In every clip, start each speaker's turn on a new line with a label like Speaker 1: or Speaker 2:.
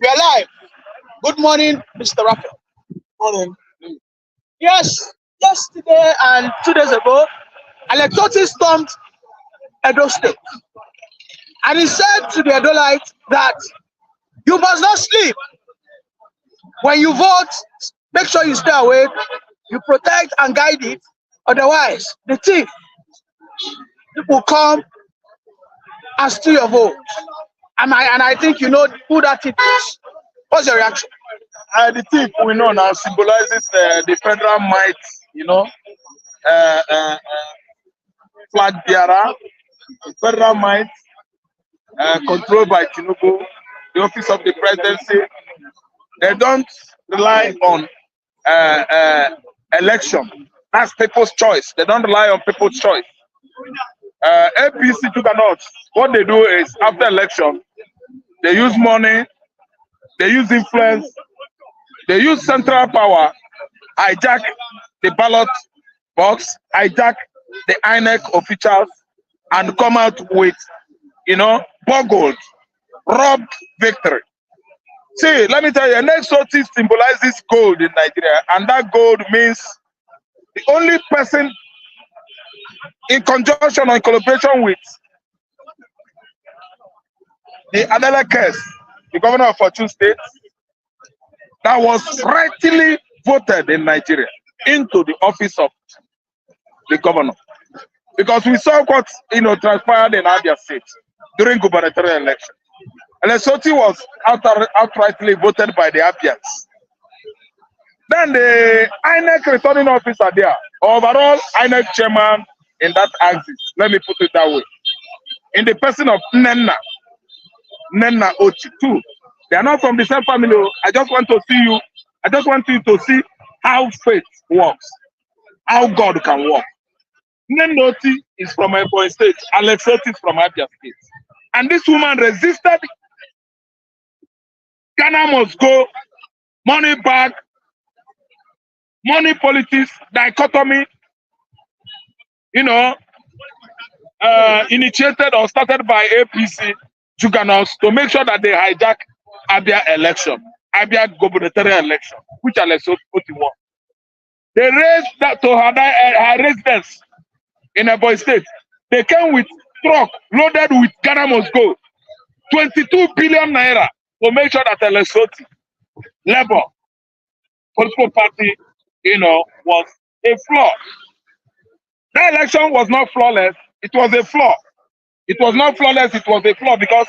Speaker 1: We are live. Good morning, Mr. Raphael. Morning. Yes, yesterday and 2 days ago, electorate stormed Edo State. And he said to the Edolites that you must not sleep. When you vote, make sure you stay awake, you protect and guide it. Otherwise, the thief will come and steal your vote. And I think you know who that thief is. What's your reaction?
Speaker 2: The thief we know now symbolizes the federal might, flag bearer, federal might, controlled by Tinubu, the office of the presidency. They don't rely on election. That's people's choice. They don't rely on people's choice. APC juggernauts, what they do is after election, they use money, they use influence, they use central power, hijack the ballot box, hijack the INEC officials, and come out with, boggled, robbed victory. See, let me tell you, next Otti symbolizes gold in Nigeria, and that gold means the only person in conjunction or in collaboration with the Edolites, the governor of Fortune State, that was rightly voted in Nigeria into the office of the governor. Because we saw what transpired in Abia State during gubernatorial election. And Otti was outrightly voted by the Abians. Then the INEC returning officer there, overall INEC chairman in that axis, let me put it that way, in the person of Nenna Otti too. They are not from the same family. I just want to see you. I just want you to see how faith works, how God can work. Nenna Otti is from Ebonyi State. Alex Otti is from Abia State. And this woman resisted. Ghana must go. Money back. Money politics dichotomy. Initiated or started by APC juggernauts to make sure that they hijack Abia election, Abia gubernatorial election, which Alex Otti won. They raised that to her residence in Ebonyi State. They came with truck loaded with Ghana must go, 22 billion naira to make sure that Alex Otti, Labour, political party, was a flaw. That election was not flawless. It was a flaw. It was not flawless. It was a flaw because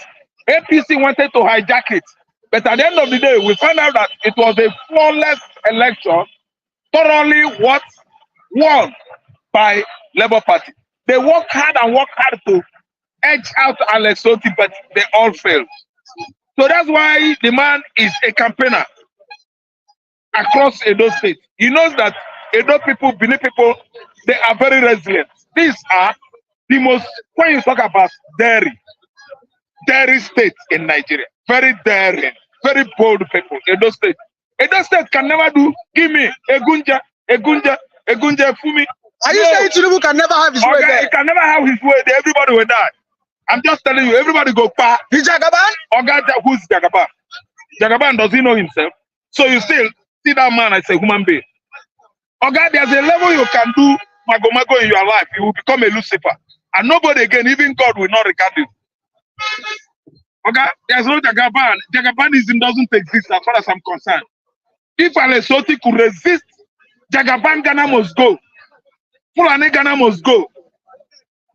Speaker 2: APC wanted to hijack it. But at the end of the day, we found out that it was a flawless election, thoroughly won by Labour Party. They worked hard to edge out Alex Otti, but they all failed. So that's why the man is a campaigner across Edo State. He knows that Edo people, Benin people, they are very resilient. These are the most, when you talk about dairy state in Nigeria, very daring, very bold people. Edo State can never do, give me, Egunja, Fumi.
Speaker 1: Are you saying Tinubu can never have his way there?
Speaker 2: He can never have his way there. Everybody will die. I'm just telling you, everybody go pa.
Speaker 1: He's Jagaban?
Speaker 2: Who's Jagaban? Jagaban, does he know himself? So you still see that man as a human being. There's a level you can do mago in your life. You will become a Lucifer. And nobody again, even God, will not regard you. There's no Jagaban. Jagabanism doesn't exist as far as I'm concerned. If Alex Otti could resist, Jagaban Ghana must go. Fulani Ghana must go.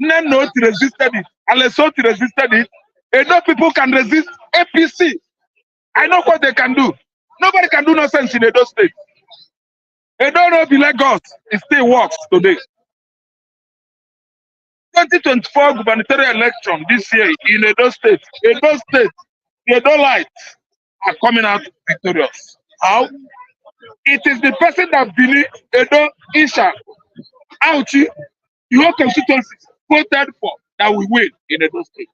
Speaker 2: Nenna Otti resisted it. Alex Otti resisted it. Edo people can resist APC. I know what they can do. Nobody can do nonsense in Edo State. Edo no be Lagos. It still works today. 2024 gubernatorial election this year in Edo State. The Edolites are coming out victorious. How? It is the person that Bini, Edo, Isha, Auchi, the whole constituencies voted for that we win in Edo State.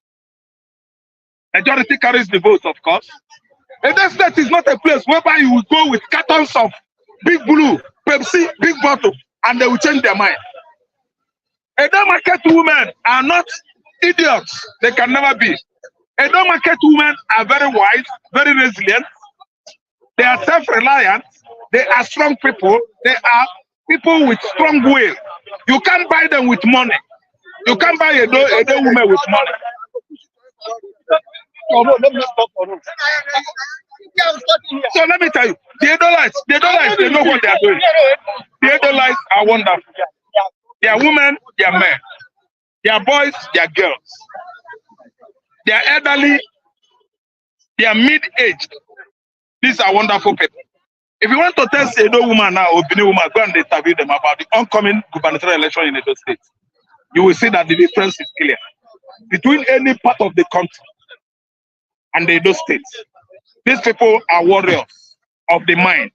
Speaker 2: Majority carries the votes, of course. Edo State is not a place whereby you will go with cartons of Big Blue, Pepsi, Big Bottle, and they will change their mind. Edo market women are not idiots. They can never be. Edo market women are very wise, very resilient. They are self-reliant. They are strong people. They are people with strong will. You can't buy them with money. You can't buy Edo woman with money. So let me tell you, the Edolites, they know what they are doing. The Edolites are wonderful. They are women, they are men. They are boys, they are girls. They are elderly, they are mid-aged. These are wonderful people. If you want to test Edo woman now or Benin woman, go and interview them about the oncoming gubernatorial election in Edo State. You will see that the difference is clear between any part of the country and the Edo State. These people are warriors of the mind,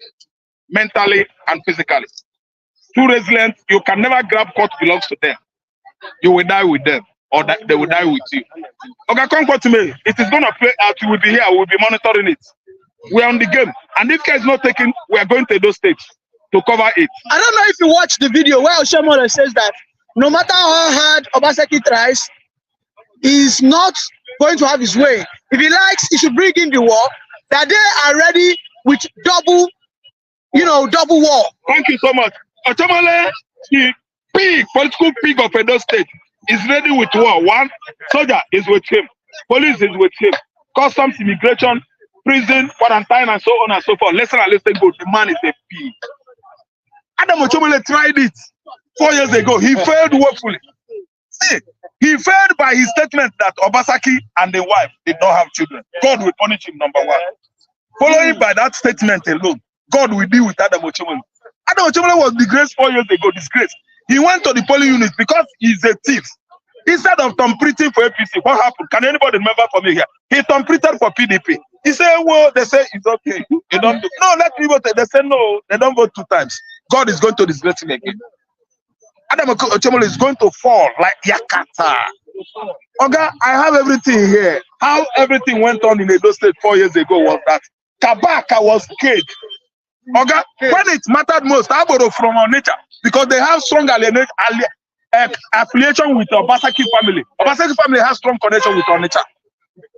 Speaker 2: mentally and physically. Too resilient, you can never grab what belongs to them. You will die with them, or they will die with you. Okay, come to me. It is going to play out. You will be here. We will be monitoring it. We are on the game. And if care is not taken, we are going to Edo State to cover it.
Speaker 1: I don't know if you watched the video where Oshomole says that no matter how hard Obaseki tries, he's not going to have his way. If he likes, he should bring in the war. That they are ready with double war.
Speaker 2: Thank you so much. Oshomole, the political pig of Edo State, is ready with war. One, soldier is with him. Police is with him. Customs, immigration, prison, quarantine, and so on and so forth. Listen and listen good. The man is a pig. Adam Oshomole tried it 4 years ago. He failed woefully. See, he failed by his statement that Obaseki and the wife did not have children. God will punish him, number one. Following by that statement alone, God will deal with Adam Oshomole. Adam Oshomole was disgraced 4 years ago, disgraced. He went to the polling unit because he's a thief. Instead of thumbprinting for APC, what happened? Can anybody remember for me here? He thumbprinted for PDP. He said, well, they say it's okay. You don't do. No, let me vote. They say no, they don't vote 2 times. God is going to disgrace him again. Adam Oshomole is going to fall like Yakata. Oga, I have everything here. How everything went on in Edo State 4 years ago was that Kabaka was caged. Oga, when it mattered most, I borrow from our nature because they have strong affiliation with the Obaseki family. Obaseki family has strong connection with Onitsha.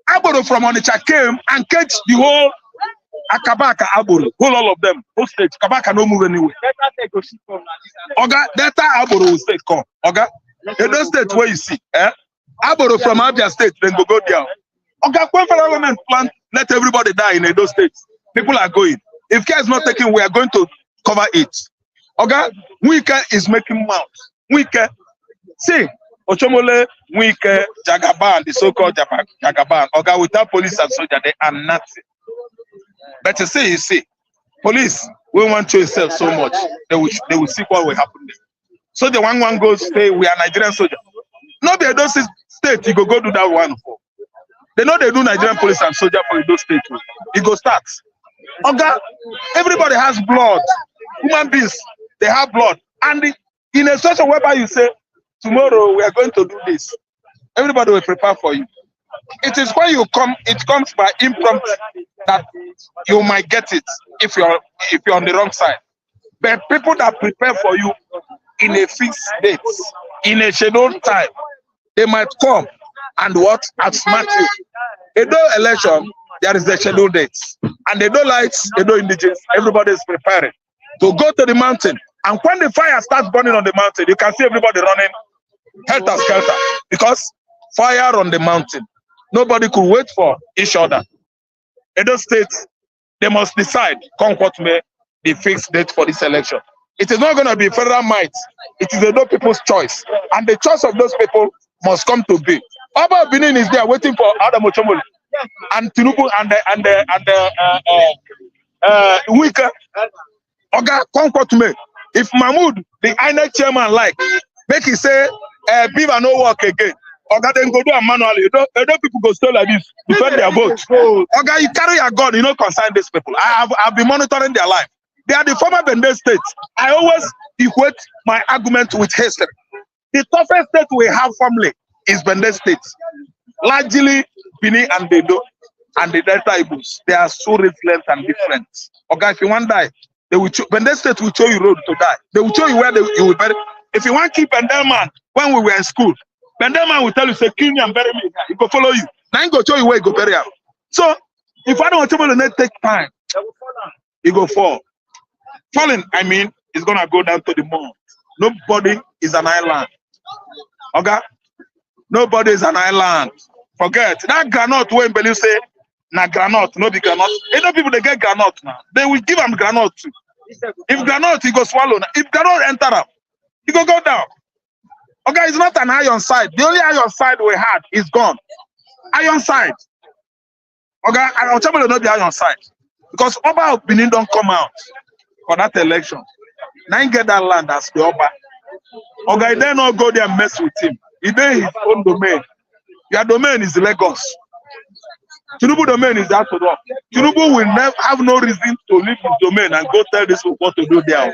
Speaker 2: Aboro from Onitsha came and caged the whole Akabaka Aboro, all of them, whole state. Kabaka no move anywhere. Oga, Delta Aboro will stay come. Oga, Edo State where you see, Aboro from Abia State, then go down. Oga, when federal government plan, let everybody die in Edo State. People are going. If care is not taken, we are going to cover it. Oga, Wike is making mouth. Wike, see, Oshomole, Wike, Jagaban, the so-called Jagaban. Oga, without police and soldier, they are nothing. But you see, police, we want to sell so much. They will see what will happen there. So the one goes, say, we are Nigerian soldier. No, they don't state, you go do that one for. They know they do Nigerian police and soldier for those states. It go start. Oga, everybody has blood. Human beings, they have blood. And in a situation whereby you say, tomorrow we are going to do this, everybody will prepare for you. It is when you come, it comes by impromptu that you might get it if you're on the wrong side. But people that prepare for you in a fixed date, in a scheduled time, they might come and what? Outsmart you. Edo election, there is a scheduled date. And the Edolites, Edo indigenous, everybody is preparing to go to the mountain. And when the fire starts burning on the mountain, you can see everybody running helter-skelter. Because fire on the mountain, nobody could wait for each other. Edo State, they must decide, come what may, the fixed date for this election. It is not going to be federal might. It is Edo people's choice. And the choice of those people must come to be. Abia Benin is there waiting for Adam Oshomole and Tinubu and Wike. Oga, come to me. If Mahmoud, the INEC chairman, like, make he say, Beaver no work again. Oga, then go do a manually. Edo people go stay like this, defend their vote. Oga, you carry your gun, you know, concern these people. I've been monitoring their life. They are the former Bende states. I always equate my argument with history. The toughest state we have family is Bende State. Largely Bini and Edo and the Delta Igbos. They are so resilient and different. Okay, if you want to die, they will Bende State will show you road to die. They will show you where you will bury. If you want to keep Bendelman, when we were in school, Bendelman will tell you, say, kill me and bury me. He will follow you. Now go show you where you go bury am. So if I don't want to take time, it go fall. Falling, I mean, it's gonna go down to the moon. Nobody is an island. Okay? Nobody is an island. Forget that granite when Belu say na granite, no be granite. You know people they get granite now. They will give them granite too. If granite, he go swallow. If granite enter up, he go down. Okay, it's not an iron side. The only iron side we had is gone. Iron side. Okay, and on top of not the iron side. Because Oba of Benin don't come out for that election. Now he get that land as the Oba. Okay, then not go there and mess with him. He did his own domain. Your domain is Lagos. Tinubu domain is that to do. Tinubu will never have no reason to leave his domain and go tell this people what to do there.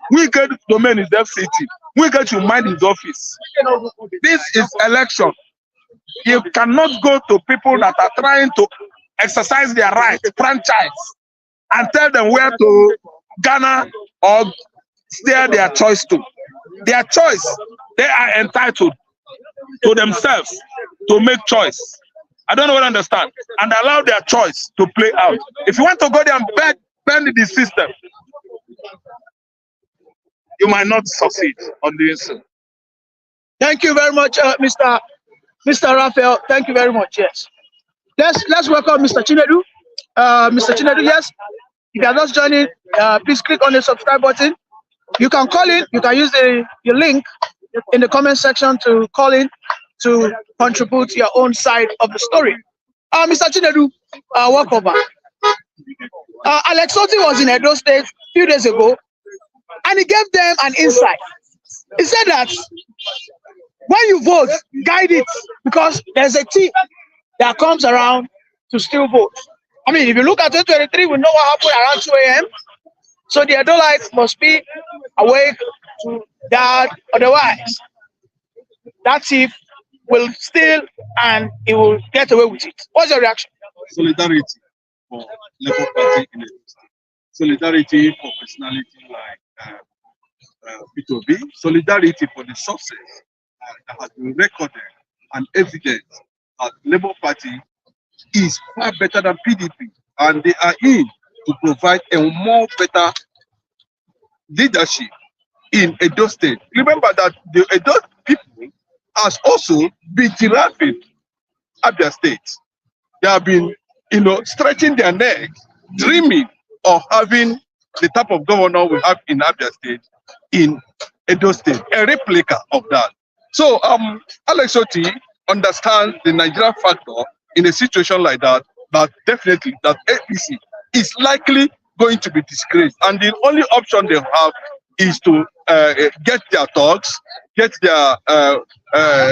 Speaker 2: Wicked domain is FCT. Wicked should mind his office. This is election. You cannot go to people that are trying to exercise their right, franchise, and tell them where to Ghana or steer their choice to. Their choice, they are entitled to themselves to make choice. I don't know what I understand. And allow their choice to play out. If you want to go there and bend the system, you might not succeed on doing so.
Speaker 1: Thank you very much, Mr. Raphael. Thank you very much. Yes. Let's welcome Mr. Chinedu. Mr. Chinedu, yes. If you are just joining, please click on the subscribe button. You can call in. You can use the link in the comment section to call in to contribute your own side of the story. Mr. Chinedu, welcome back. Alex Otti was in Edo State a few days ago, and he gave them an insight. He said that when you vote, guide it, because there's a thief that comes around to steal votes. I mean, if you look at 2023, we know what happened around 2 a.m. So the Edolites must be awake to that. Otherwise, that thief will steal and he will get away with it. What's your reaction?
Speaker 3: Solidarity for Labour Party in Edo State. Solidarity for personality like P2B. Solidarity for the success that has been recorded and evident that Labour Party is far better than PDP, and they are in to provide a more better leadership in Edo State. Remember that the Edo people has also been giraffing Abia State. They have been, stretching their neck, dreaming of having the type of governor we have in Abia State in Edo State, a replica of that. So Alex Otti understands the Nigeria factor in a situation like that, but definitely that APC is likely going to be disgraced, and the only option they have is to get their thugs, get their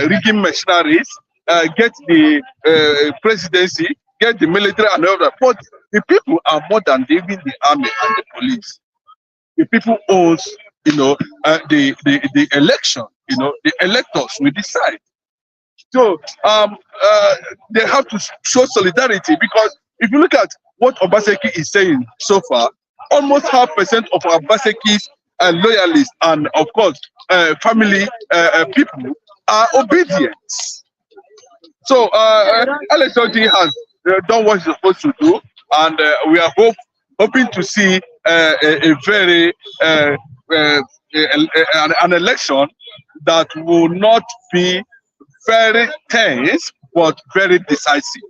Speaker 3: rigging machineries, get the presidency, get the military and all that. But the people are more than even the army and the police. The people owns, the election. The electors will decide. So they have to show solidarity, because if you look at what Obaseki is saying so far, almost 0.5% of Obaseki's loyalists and, of course, family people are obedient. So Alex Otti has done what he's supposed to do, and we are hoping to see a very an election that will not be very tense, but very decisive.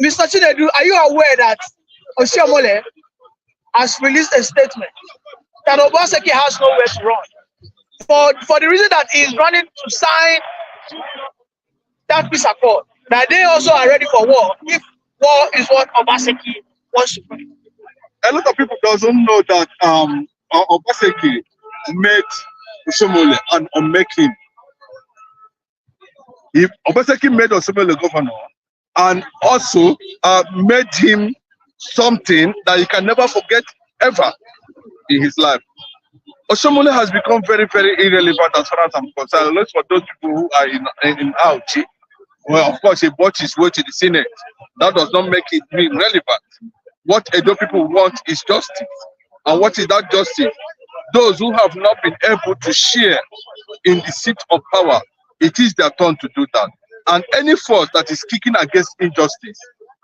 Speaker 1: Mr. Chinedu, are you aware that Oshiomhole has released a statement that Obaseki has nowhere to run for the reason that he is running to sign that peace accord, that they also are ready for war if war is what Obaseki wants to bring?
Speaker 3: A lot of people doesn't know that Obaseki made Oshiomhole and unmake him. If Obaseki made Oshiomhole governor and also made him something that he can never forget ever in his life. Oshiomhole has become very, very irrelevant as far as I'm concerned. Unless for those people who are in Otti. Well, of course, he bought his way to the Senate. That does not make it relevant. What Edo people want is justice. And what is that justice? Those who have not been able to share in the seat of power, it is their turn to do that. And any force that is kicking against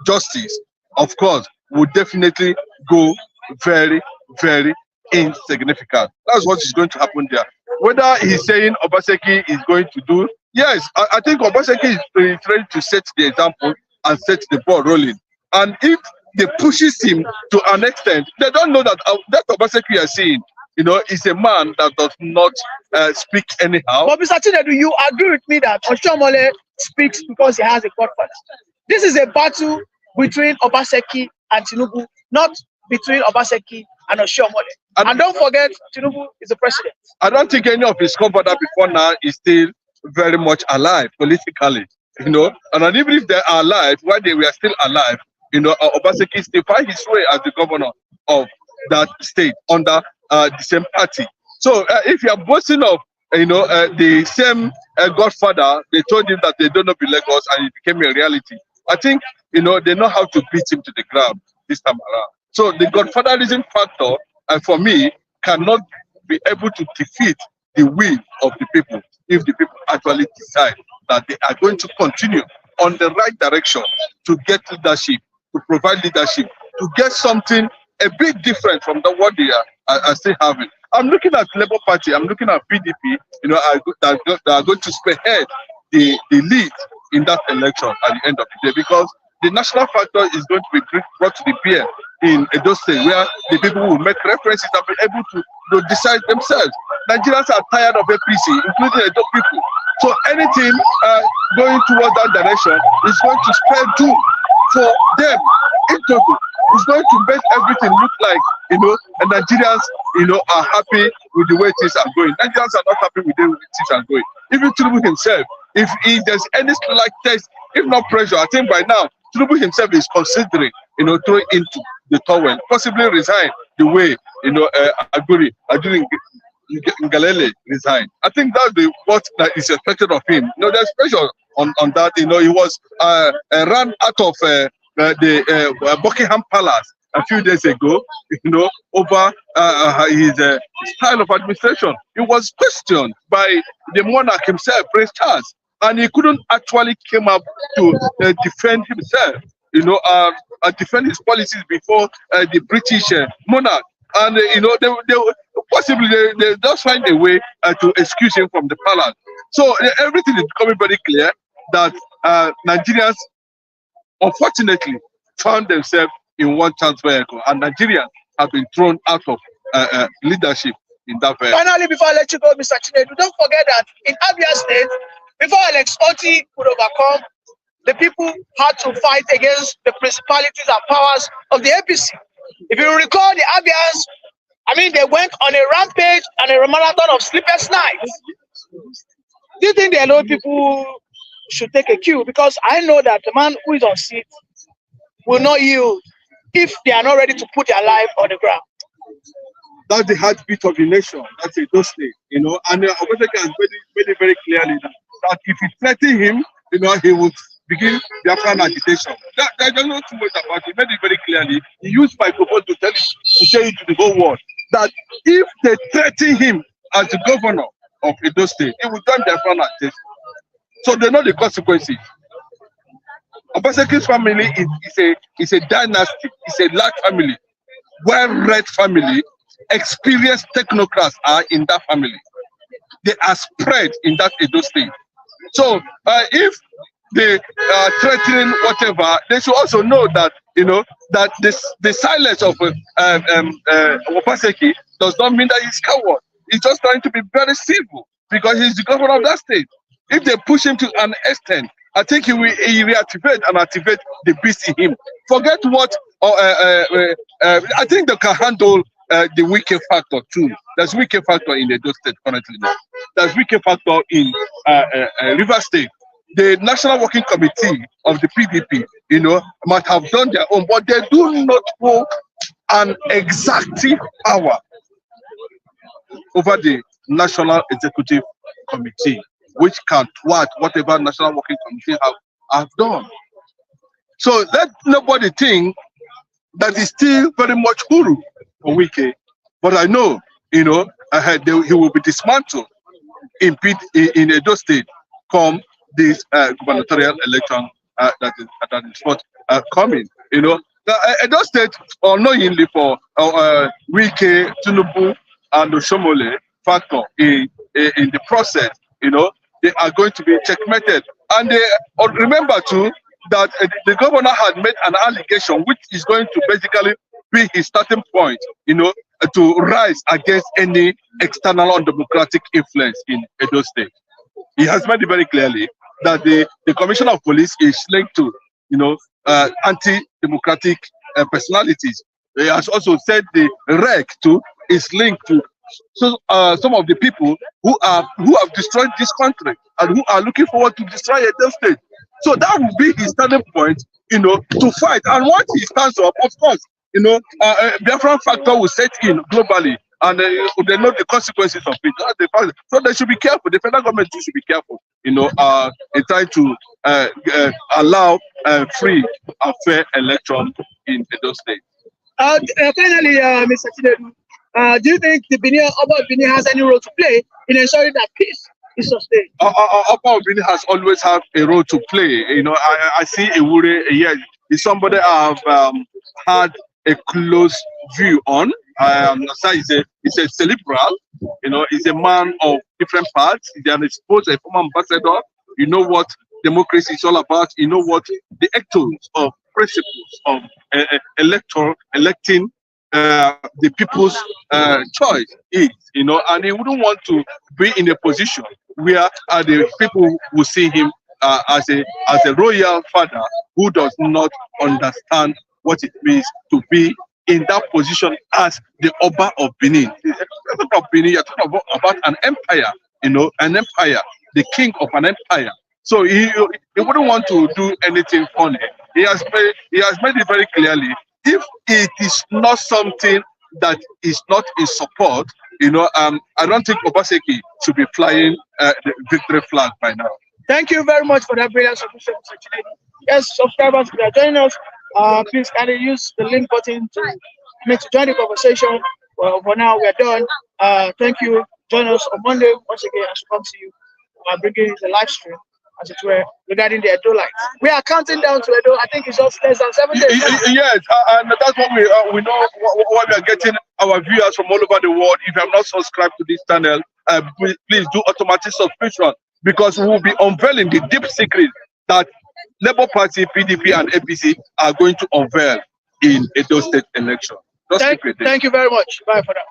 Speaker 3: justice, of course, would definitely go very, very insignificant. That's what is going to happen there. Whether he's saying Obaseki is going to do, yes, I think Obaseki is trying to set the example and set the ball rolling. And if they pushes him to an extent, they don't know that that Obaseki you are seeing, is a man that does not speak anyhow.
Speaker 1: But Mr. Tinubu, you agree with me that Oshiomhole speaks because he has a godfather. This is a battle between Obaseki and Tinubu, not between Obaseki and Oshiomhole. And don't forget, Tinubu is the president.
Speaker 3: I don't think any of his godfather before now is still very much alive politically, And even if they are alive, while they were still alive, Obaseki still find his way as the governor of that state under the same party. So if you are boasting of, the same godfather, they told him that they don't know the Lagos and it became a reality. I think, they know how to beat him to the ground this time around. So the godfatherism factor, for me, cannot be able to defeat the will of the people if the people actually decide that they are going to continue on the right direction to get leadership, to provide leadership, to get something a bit different from what they are still having. I'm looking at Labour Party, I'm looking at PDP, that are going to spearhead the lead in that election at the end of the day, because the national factor is going to be brought to the bear in Edo State, where the people will make references and be able to decide themselves. Nigerians are tired of APC, including Edo people. So anything going towards that direction is going to spell doom for them in total. It's going to make everything look like, and Nigerians, are happy with the way things are going. Nigerians are not happy with the way things are going. Even Tinubu himself, if there's any slight test, if not pressure, I think by now, Tinubu himself is considering, throwing into the towel, possibly resign the way, Aguri Ngalale resigned. I think that's what that is expected of him. There's pressure on that. He was ran out of the Buckingham Palace a few days ago, over his style of administration. It was questioned by the monarch himself, Prince Charles, and he couldn't actually come up to defend himself, defend his policies before the British monarch. And they possibly they just find a way to excuse him from the palace. So everything is becoming very clear that Nigerians, unfortunately, found themselves in one chance vehicle, and Nigerians have been thrown out of leadership in that vehicle.
Speaker 1: Finally, before I let you go, Mr. Tinubu, don't forget that in Abia State, before Alex Otti could overcome, the people had to fight against the principalities and powers of the APC. If you recall, the Abians, they went on a rampage and a marathon of sleepless nights. Do you think the Edo people should take a cue? Because I know that the man who is on seat will not yield if they are not ready to put their life on the ground.
Speaker 3: That's the heartbeat of the nation. That's a State, and Obaseki has made it very clearly that if you threaten him, he will begin Biafran agitation. There's not too much about it. He made it very clearly. He used microphone to say it to the whole world that if they threaten him as the governor of Edo State, he will turn Biafran agitation. So they know the consequences. Obaseki's family is a dynasty, it's a large family, well-read family, experienced technocrats are in that family. They are spread in that Edo State. So if they are threatening whatever, they should also know that that the silence of Obaseki does not mean that he's coward. He's just trying to be very civil because he's the governor of that state. If they push him to an extent, I think he will reactivate and activate the beast in him. Forget what I think they can handle the wicked factor too. There's wicked factor in the Edo State currently now. There's wicked factor in River State. The National Working Committee of the PDP, might have done their own, but they do not hold an exacting power over the National Executive Committee, which can thwart whatever National Working Committee have done. So let nobody think that is still very much Huru for Wike. But I know, he will be dismantled in Edo State come this gubernatorial election that is forthcoming. You know, Edo State unknowingly for Wike, Tinubu, and Oshomole factor in the process. You know, they are going to be checkmated. And they remember too that the governor had made an allegation which is going to basically be his starting point, you know, to rise against any external undemocratic influence in Edo State. He has made it very clearly that the commissioner of police is linked to, you know, anti-democratic personalities. He has also said the REC too is linked to some of the people who have destroyed this country and who are looking forward to destroy Edo State. So that will be his starting point, you know, to fight. And once he stands up, of course, you know, Biafran factor will set in globally, and they know the consequences of it. So they should be careful. The federal government too should be careful, you know, in trying to allow free and fair election in Edo State.
Speaker 1: Finally, Mr. Tinubu, do you think the Oba Benin has any role to play in ensuring that peace is sustained?
Speaker 3: Oba Benin has always had a role to play. You know, I see Ewure, yes, is somebody I've had a close view on. He's a cerebral, you know, he's a man of different parts. He's an exposed, a former ambassador. You know what democracy is all about. You know what the ethos of principles of electing the people's choice is, you know, and he wouldn't want to be in a position where the people will see him as a royal father who does not understand what it means to be in that position as the Oba of Benin. You're talking about an empire, you know, an empire, the king of an empire. So he wouldn't want to do anything funny. He has made it very clearly. If it is not something that is not in support, you know, I don't think Obaseki should be flying the victory flag by now.
Speaker 1: Thank you very much for that brilliant submission, Mr. Chinedu. Yes, subscribers, if you are joining us, please kindly use the link button to join the conversation. Well, for now, we are done. Thank you. Join us on Monday once again as we come to you, bringing the live stream, as it were, regarding the Edolites. We are counting down to Edo. I think it's just less than 7 days.
Speaker 3: Yes, and that's what we know. What we are getting our viewers from all over the world. If you have not subscribed to this channel, please do automatic subscription, because we will be unveiling the deep secret that Labour Party, PDP, and APC are going to unveil in Edo State election.
Speaker 1: Thank you very much. Bye for now.